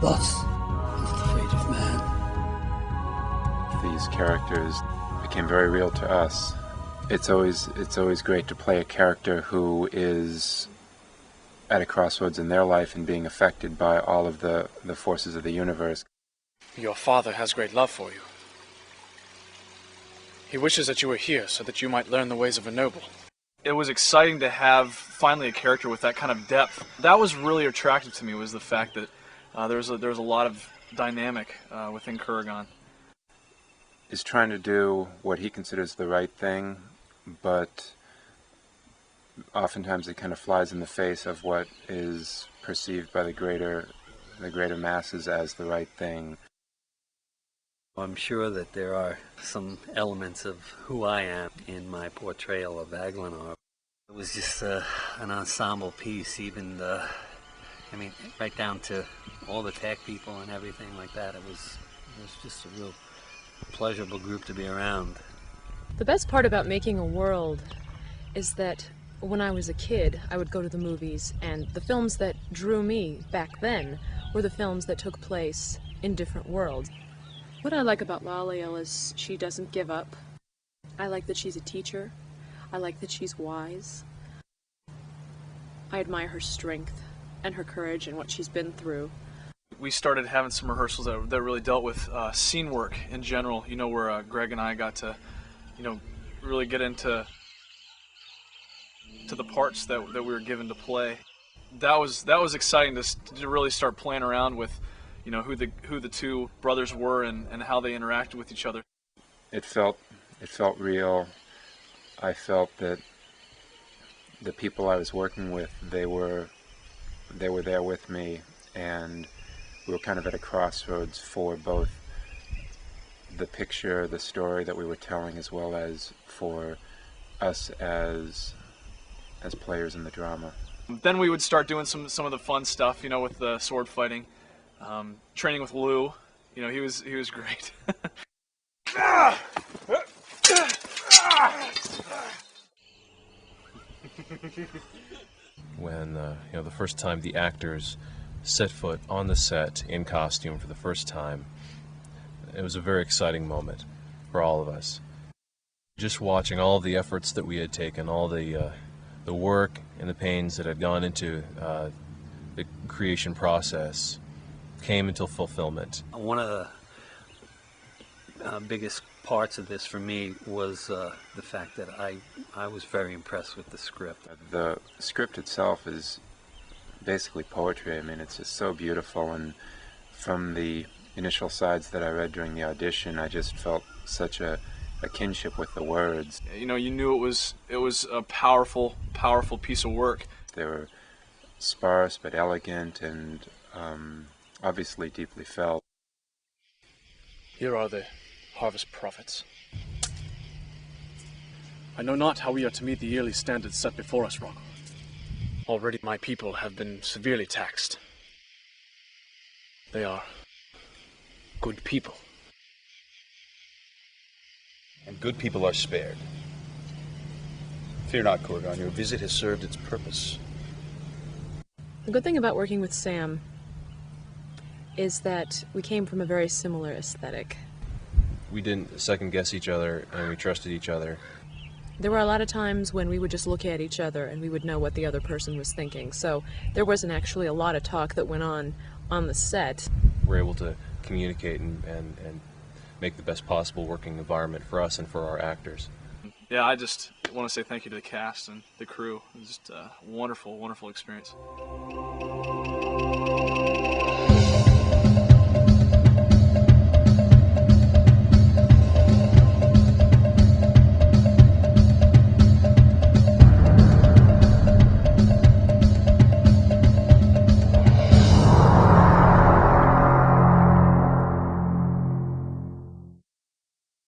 Thus is the fate of man. These characters became very real to us. It's always great to play a character who is at a crossroads in their life and being affected by all of the forces of the universe. Your father has great love for you. He wishes that you were here so that you might learn the ways of a noble. It was exciting to have finally a character with that kind of depth. That was really attractive to me, was the fact that there was a lot of dynamic within Kurgan. Is trying to do what he considers the right thing, but oftentimes it kind of flies in the face of what is perceived by the greater masses as the right thing. I'm sure that there are some elements of who I am in my portrayal of Ancanar. It was just an ensemble piece, even right down to all the tech people and everything like that. It was just a real pleasurable group to be around. The best part about making a world is that when I was a kid, I would go to the movies, and the films that drew me back then were the films that took place in different worlds. What I like about Laliel is she doesn't give up. I like that she's a teacher. I like that she's wise. I admire her strength and her courage and what she's been through. We started having some rehearsals that really dealt with scene work in general, where Greg and I got to, really get into the parts that we were given to play. That was exciting to really start playing around with, who the two brothers were and how they interacted with each other. It felt real. I felt that the people I was working with, they were there with me, and we were kind of at a crossroads for both the picture, the story that we were telling, as well as for us as players in the drama. Then we would start doing some of the fun stuff, with the sword fighting, training with Lou. He was great. When the first time the actors set foot on the set in costume for the first time, it was a very exciting moment for all of us. Just watching all the efforts that we had taken, all the work and the pains that had gone into the creation process came into fulfillment. One of the biggest parts of this for me was the fact that I was very impressed with the script. The script itself is basically poetry. I mean, it's just so beautiful, and from the initial sides that I read during the audition, I just felt such a kinship with the words. You knew it was a powerful piece of work. They were sparse but elegant, and obviously deeply felt. Here are the harvest prophets. I know not how we are to meet the yearly standards set before us, Rocco. Already my people have been severely taxed. They are good people. And good people are spared. Fear not, Kurgan, your visit has served its purpose. The good thing about working with Sam is that we came from a very similar aesthetic. We didn't second guess each other, and we trusted each other. There were a lot of times when we would just look at each other and we would know what the other person was thinking. So there wasn't actually a lot of talk that went on the set. We're able to communicate and make the best possible working environment for us and for our actors. Yeah, I just want to say thank you to the cast and the crew. It was just a wonderful, wonderful experience.